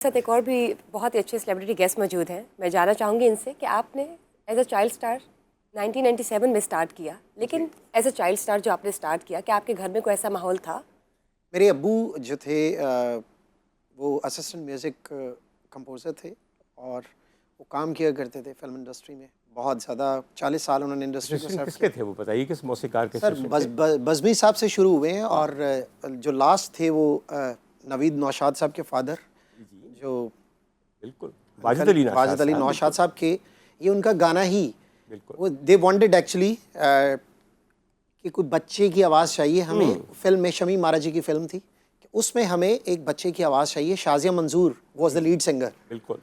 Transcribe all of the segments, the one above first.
साथ एक और भी बहुत ही अच्छे सेलिब्रिटी गेस्ट मौजूद हैं। मैं जानना चाहूँगी इनसे कि आपने एज अ चाइल्ड स्टार 1997 में स्टार्ट किया, लेकिन एज अ चाइल्ड स्टार जो आपने स्टार्ट किया, क्या आपके घर में कोई ऐसा माहौल था? मेरे अब्बू जो थे वो असिस्टेंट म्यूज़िक कंपोज़र थे और वो काम किया करते थे फिल्म इंडस्ट्री में। बहुत ज़्यादा 40 साल उन्होंने इंडस्ट्री को सर्व किसके किया। थे वो बताइए, किस मौसीकार के सर बज़मी साहब से शुरू हुए हैं और जो लास्ट थे वो नवीद नौशाद साहब के फादर, जो बिल्कुल वाजिद अली नौशाद साहब के, ये उनका गाना ही बिल्कुल वो दे वांटेड एक्चुअली कि कोई बच्चे की आवाज़ चाहिए हमें। फिल्म में शमी मारा जी की फिल्म थी, उसमें हमें एक बच्चे की आवाज़ चाहिए। शाज़िया मंजूर वॉज द लीड सिंगर। बिल्कुल।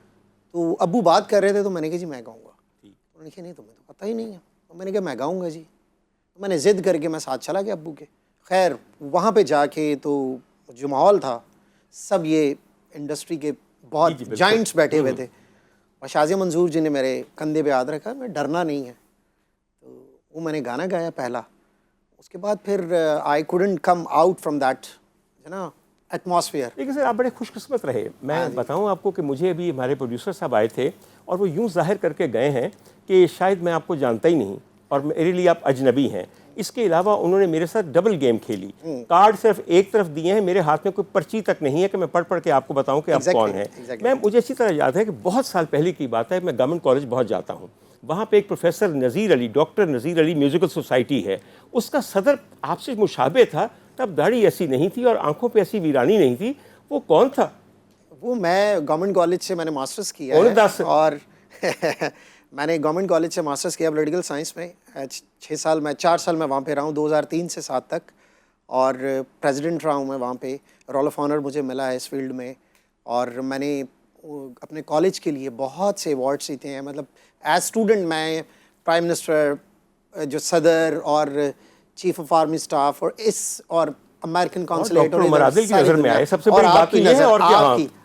तो अब्बू बात कर रहे थे तो मैंने कहा जी मैं गाऊंगा। उन्होंने कहा नहीं तुम्हें तो पता ही नहीं है। तो मैंने कहा मैं गाऊंगा जी। तो मैंने ज़िद करके मैं साथ चला गया अब्बू के। खैर वहाँ पे जाके तो जो माहौल था, सब ये इंडस्ट्री के बहुत जाइंट्स बैठे हुए थे और शाज़िया मंजूर जी ने मेरे कंधे पे हाथ रखा, मैं डरना नहीं है। तो वो मैंने गाना गाया पहला। उसके बाद फिर I couldn't come out from that ना एटमॉस्फेयर। लेकिन सर आप बड़े खुशकिस्मत रहे। मैं बताऊं आपको कि मुझे अभी हमारे प्रोड्यूसर साहब आए थे और वो यूं जाहिर करके गए हैं कि शायद मैं आपको जानता ही नहीं और मेरे लिए आप अजनबी हैं। इसके अलावा उन्होंने मेरे साथ डबल गेम खेली। कार्ड सिर्फ एक तरफ दिए हैं, मेरे हाथ में कोई पर्ची तक नहीं है कि मैं पढ़ पढ़ के आपको बताऊं कि आप कौन हैं। मैं मुझे अच्छी तरह याद है कि बहुत साल पहले की बात है, मैं गवर्नमेंट कॉलेज बहुत जाता हूँ। वहाँ पे एक प्रोफेसर नज़ीर अली, डॉक्टर नज़ीर अली म्यूज़िकल सोसाइटी है, उसका सदर आपसे मुशाबे था। तब दाढ़ी ऐसी नहीं थी और आंखों पे ऐसी वीरानी नहीं थी। वो कौन था? वो मैं गवर्नमेंट कॉलेज से मैंने मास्टर्स किया है और मैंने गवर्नमेंट कॉलेज से मास्टर्स किया पॉलिटिकल साइंस में। 4 साल मैं वहाँ पे रहा हूँ, 2003 से 7 तक, और प्रेसिडेंट रहा हूँ मैं वहाँ पे। रोल ऑफ ऑनर मुझे मिला है इस फील्ड में और मैंने अपने कॉलेज के लिए बहुत से अवार्ड्स जीते हैं। मतलब एज स्टूडेंट मैं प्राइम मिनिस्टर, जो सदर और चीफ ऑफ आर्मी स्टाफ और अमेरिकन कॉन्सुलेट और मरादिल की नज़र में आए। सबसे बड़ी बात तो ये है और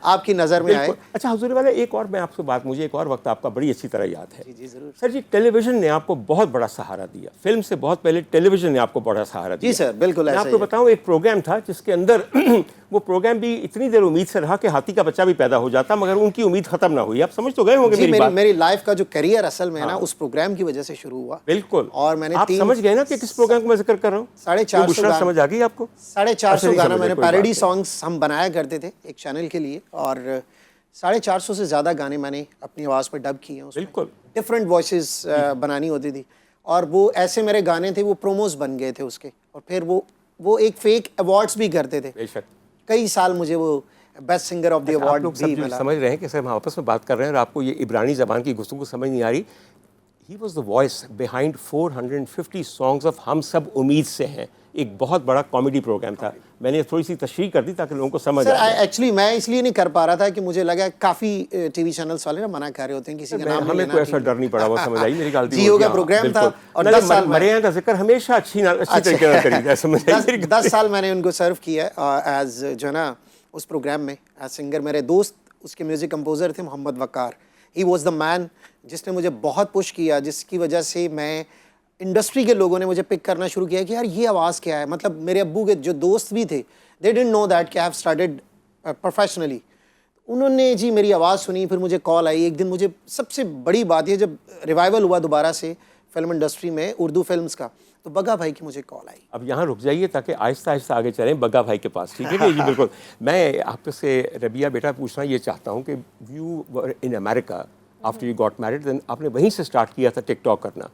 आपकी नज़र में आए। अच्छा हुजूर वाले, एक और मैं आपसे बात, मुझे एक और वक्त आपका बड़ी अच्छी तरह याद है। जी जरूर सर जी, टेलीविजन ने आपको बहुत बड़ा सहारा दिया। फिल्म से बहुत पहले टेलीविजन ने आपको बड़ा सहारा दिया। जी सर, बिल्कुल। मैं आपको बताऊं, एक प्रोग्राम था जिसके अंदर वो प्रोग्राम भी इतनी देर उम्मीद से रहा कि हाथी का बच्चा भी पैदा हो जाता, मगर उनकी उम्मीद खत्म ना हुई। आप समझ तो गए होंगे मेरी बात। मेरी लाइफ का जो करियर असल में ना उस प्रोग्राम की वजह से शुरू हुआ। बिल्कुल। और मैंने आप समझ गए ना कि किस प्रोग्राम को मैं जिक्र कर रहा हूँ? 450 समझ आ गई आपको? 450 गाना मैंने पैरोडी सॉन्ग्स हम बनाया करते थे एक चैनल के लिए, और 450 से ज़्यादा गाने मैंने अपनी आवाज़ पर डब किए हैं। बिल्कुल डिफरेंट वॉइसेस बनानी होती थी और वो ऐसे मेरे गाने थे, वो प्रोमोज बन गए थे उसके। और फिर वो एक फेक अवार्ड्स भी करते थे। बेशक कई साल मुझे वो best singer of the award भी मिला। समझ रहे हैं कि सर हम आपस में बात कर रहे हैं और आपको ये इब्रानी ज़बान की गुफ्तगू समझ नहीं आ रही। He was the voice behind 450 songs of हम सब उम्मीद से हैं। एक बहुत बड़ा कॉमेडी प्रोग्राम था। मैंने थोड़ी सी तशरीह कर दी ताकि लोगों को समझ आ जाए। एक्चुअली मैं इसलिए नहीं कर पा रहा था कि मुझे लगा काफ़ी टीवी चैनल्स वाले ना मना कर रहे होते हैं किसी का नाम हमें कोई ऐसा डर नहीं पड़ा, वो समझ आई, मेरी गलती। जियो का प्रोग्राम था और 10 साल मरे हैं का जिक्र हमेशा अच्छी तरीके से करी, समझ आई। 10 साल मैंने उनको सर्व किया एज जो है ना उस प्रोग्राम में एज सिंगर। मेरे दोस्त उसके म्यूज़िक कंपोज़र थे मोहम्मद वकार। ही वॉज द मैन जिसने मुझे बहुत पुश किया, जिसकी वजह से मैं इंडस्ट्री के लोगों ने मुझे पिक करना शुरू किया कि यार ये आवाज़ क्या है। मतलब मेरे अब्बू के जो दोस्त भी थे, दे डिडंट नो दैट कि आई हैव स्टार्टेड प्रोफेशनली। उन्होंने जी मेरी आवाज़ सुनी, फिर मुझे कॉल आई एक दिन। मुझे सबसे बड़ी बात ये, जब रिवाइवल हुआ दोबारा से फिल्म इंडस्ट्री में उर्दू फिल्म्स का, तो बगा भाई की मुझे कॉल आई। अब यहाँ रुक जाइए ताकि आहिस्ता आहिस्ता आगे चलें बगा भाई के पास, ठीक है जी? बिल्कुल। मैं आपसे रबिया बेटा पूछना ये चाहता हूँ कि you were in America after you got married, then आपने वहीं से स्टार्ट किया था टिकटॉक करना,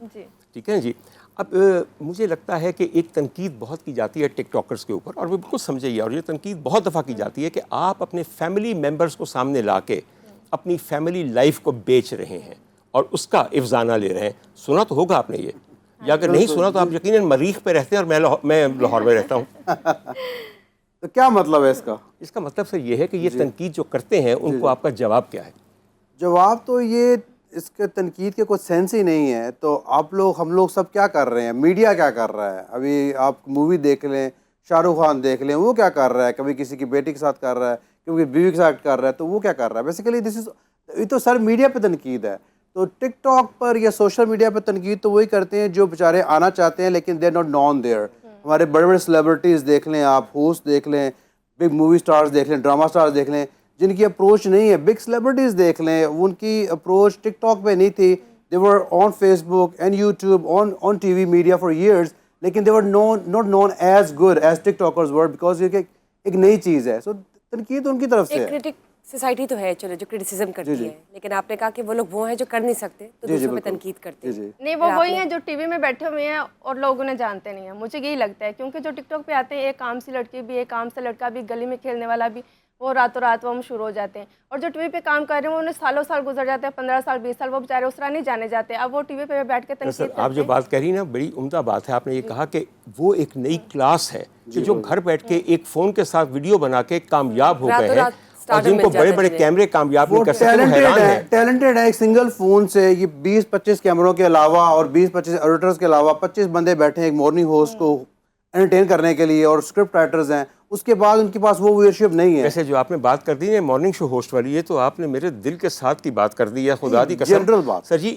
ठीक है जी? अब मुझे लगता है कि एक तनकीद बहुत की जाती है टिकटॉकर्स के ऊपर, और वो बिल्कुल समझिए, और ये तनकीद बहुत दफ़ा की जाती है कि आप अपने फैमिली मेम्बर्स को सामने ला के अपनी फैमिली लाइफ को बेच रहे हैं और उसका इफ्जाना ले रहे हैं। सुना तो होगा आपने ये, या अगर नहीं सुना तो आप यकीनन मरीख पे रहते हैं और मैं लाहौर में रहता हूँ। तो क्या मतलब है इसका? इसका मतलब सर ये है कि ये तनकीद जो करते हैं उनको आपका जवाब क्या है? जवाब तो ये, इसके तनकीद के कोई सेंस ही नहीं है। तो हम लोग सब क्या कर रहे हैं, मीडिया क्या कर रहा है? अभी आप मूवी देख लें, शाहरुख खान देख लें, वो क्या कर रहा है? कभी किसी की बेटी के साथ कर रहा है, कभी बीवी के साथ कर रहा है, तो वो क्या कर रहा है? बेसिकली ये तो सर मीडिया पे तनकीद है। तो टिकटॉक पर या सोशल मीडिया पर तनकीद तो वही करते हैं जो बेचारे आना चाहते हैं लेकिन they are not known there. हमारे बड़े बड़े सेलिब्रिटीज़ देख लें, आप होस्ट देख लें, बिग मूवी स्टार्स देख लें, ड्रामा स्टार्स देख लें, जिनकी अप्रोच नहीं है। बिग सेलिब्रिटीज़ देख लें, उनकी अप्रोच टिकटॉक पे नहीं थी, they were on Facebook and YouTube on TV media for years, लेकिन they were not known as good as TikTokers were, because ये एक नई चीज़ है। सो तनकीद उनकी तरफ से एक है। क्रिटिक सोसाइटी तो है, चलो, जो क्रिटिसिज्म करती है, लेकिन आपने कहा कि वो लोग वो हैं जो कर नहीं सकते तो दूसरों पे तनकीद करते हैं। नहीं, वो वही हैं जो टीवी में बैठे हुए हैं और लोग उन्हें जानते नहीं हैं, मुझे यही लगता है। क्योंकि जो टिकटॉक पे आते हैं, एक काम सी लड़की भी, एक काम से लड़का भी, गली में खेलने वाला भी, वो रातों रात वो मशहूर हो जाते हैं। और जो टीवी पे काम कर रहे हैं, उन्हें सालों साल गुजर जाते हैं, 15 साल 20 साल, वो बेचारे उस तरह नहीं जाने जाते। अब वो टीवी पे बैठ के तनकीद सर, करते आप जो हैं। बात कह रही ना, बड़ी उम्दा बात है। आपने ये कहा कि वो एक नई क्लास है कि जो घर बैठ के एक फ़ोन के साथ वीडियो बना के कामयाब हो गए हैं, रात और जिनको बड़े बड़े कैमरे कामयाब नहीं कर सकते, वो हैरान है। टैलेंटेड है। एक सिंगल फोन से ये 20-25 कैमरों के अलावा और 20-25 एडिटर्स के अलावा 25 बंदे बैठे हैं एक मॉर्निंग होस्ट को एंटरटेन करने के लिए, और स्क्रिप्ट राइटर्स हैं। उसके बाद उनके पास वो व्यूअरशिप नहीं है। वैसे जो आपने बात कर दी है मॉर्निंग शो होस्ट वाली, ये तो आपने मेरे दिल के साथ की बात कर दी है, खुदा दी कसम। जनरल बात। सर जी,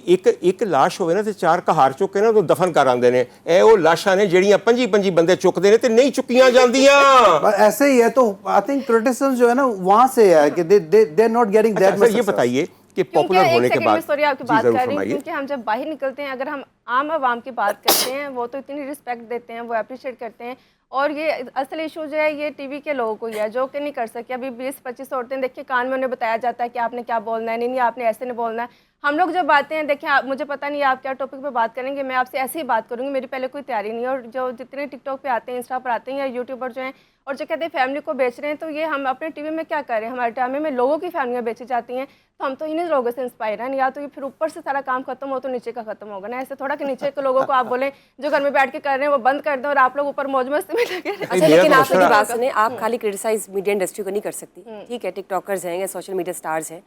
एक लाश होवे ना ते चार का हार चुके ना तो दफन कर आंदे ने। ए वो लाशां ने जेड़ियां 25 बंदे चुकदे ने ते नहीं चुकियां जांदियां। बस ऐसे ही है। तो आई थिंक क्रिटिसिज्म जो है ना वहाँ से है कि they are not getting that अच्छा मच। सर, ये बताइए कि क्योंकि पॉपुलर होने एक के सेकंड बाद में सॉरी आपकी जी, बात जरूर कर रही हूँ, फरमाइए। क्योंकि हम जब बाहर निकलते हैं, अगर हम आम आवाम की बात करते हैं, वो तो इतनी रिस्पेक्ट देते हैं, वो अप्रिशिएट करते हैं। और ये असल इशू जो है ये टीवी के लोगों को ही है, जो कि नहीं कर सके। अभी 20-25 औरतें देखिए, कान में उन्हें बताया जाता है कि आपने क्या बोलना है, नहीं आपने ऐसे नहीं बोलना है। हम लोग जब आते हैं, देखिए मुझे पता नहीं आप क्या टॉपिक पे बात करेंगे, मैं आपसे ऐसे ही बात करूँगी, मेरी पहले कोई तैयारी नहीं है। और जो जितने टिकटॉक पे आते हैं, इंस्टा पर आते हैं, या यूट्यूबर जो हैं और जो कहते हैं फैमिली को बेच रहे हैं, तो ये हम अपने टीवी में क्या कर रहे हैं? हमारे ड्रामे में लोगों की फैमिलियाँ बेची जाती हैं, तो हम तो इन्हीं लोगों से इंस्पायर हैं। या तो ये फिर ऊपर से सारा काम खत्म हो तो नीचे का खत्म होगा ना। ऐसे थोड़ा कि नीचे के लोगों को आप बोलें जो घर में बैठ के कर रहे हैं वो बंद कर दें और आप लोग ऊपर मौज मस्ती में लगे रहें। अच्छा, मेरा लेकिन तो आप मेरी मशवरा- बात सुने, आप खाली क्रिटिसाइज मीडिया इंडस्ट्री को नहीं कर सकती, ठीक है, टिकटॉकर्स हैं या सोशल मीडिया स्टार्स हैं,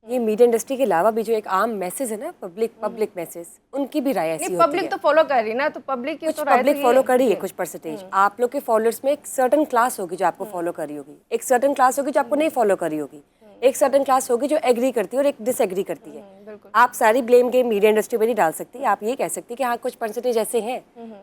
ये मीडिया इंडस्ट्री के अलावा भी जो एक आम मैसेज है ना, पब्लिक मैसेज, उनकी भी राय ऐसी नहीं, होती है। पब्लिक तो फॉलो कर रही है ना, तो पब्लिक की कुछ तो राय तो पब्लिक ये फॉलो है। कर रही है, कुछ परसेंटेज आप लोग के फॉलोअर्स में एक सर्टन क्लास होगी जो आपको फॉलो कर रही होगी, एक सर्टन क्लास होगी जो आपको नहीं फॉलो कर रही होगी, एक सर्टन क्लास होगी जो एग्री करती है और एक डिसएग्री करती है। आप सारी ब्लेम गेम मीडिया इंडस्ट्री में नहीं डाल सकती। आप ये कह सकती कि हाँ कुछ परसेंटेज ऐसे हैं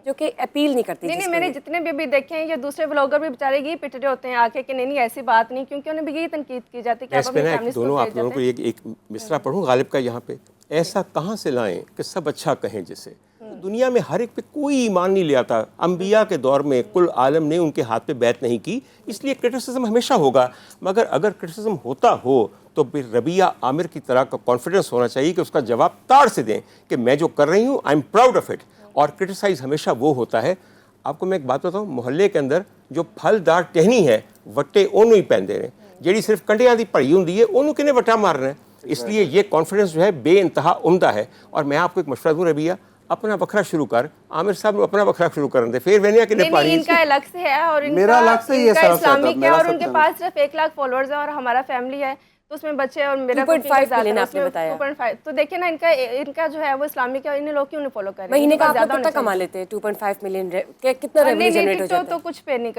जो कि अपील नहीं करती। नहीं, मैंने जितने भी अभी देखे हैं, ये दूसरे व्लॉगर भी बेचारे यही पिट रहे होते हैं आके कि नहीं ऐसी बात नहीं, क्योंकि उन्हें भी यही तनकीद की जाती है कि आप इस अपनी पे ना फैमिली दोनों आप लोगों को एक मिसरा पढ़ूं गालिब का यहाँ पे, ऐसा कहाँ से लाएं कि सब अच्छा कहें जिसे। दुनिया में हर एक पे कोई ईमान नहीं ले आता। अंबिया के दौर में कुल आलम ने उनके हाथ पे बैत नहीं की, इसलिए क्रिटिसिज्म हमेशा होगा। मगर अगर क्रिटिसिज्म होता हो तो फिर रबिया आमिर की तरह का कॉन्फिडेंस होना चाहिए कि उसका जवाब ताड़ से दें कि मैं जो कर रही हूँ I am proud of it. और क्रिटिसाइज हमेशा वो होता है। आपको मैं एक बात बताऊँ, मोहल्ले के अंदर जो फलदार टहनी है वट्टे ओनू ही पहनते हैं, ਜਿਹੜੀ सिर्फ कंटिया की भड़ी होंगी है ओनू किने वट्टा मारना है। इसलिए ये कॉन्फिडेंस जो है बेइंतहा उम्दा है। और मैं आपको एक मशवरा दूँ रबिया, अपना बखरा शुरू कर, आमिर साहब ने अपना बखरा शुरू कर दे, फिर वेनिया किने नहीं, पानी। इनका अलग से है और मेरा अलग से ही है, इनका सब इस्लामिक है मेरा और सब उनके अलग। पास सिर्फ 1 लाख फॉलोअर्स है और हमारा फैमिली है, तो उसमें बच्चे और मेरा 2.5 मिलियन आपने बताया। 2.5। तो देखिए ना, इनका जो है वो इस्लामिक है, इन लोग क्यों नहीं फॉलो कर रहे हैं? महीने का इनका आप लोग ज़्यादा कितना होना कमा चाहिए। लेते हैं? 2.5 मिलियन कितना रेवेन्यू नहीं, जनरेट हो टिकटॉक जाता तो है? कुछ पे नहीं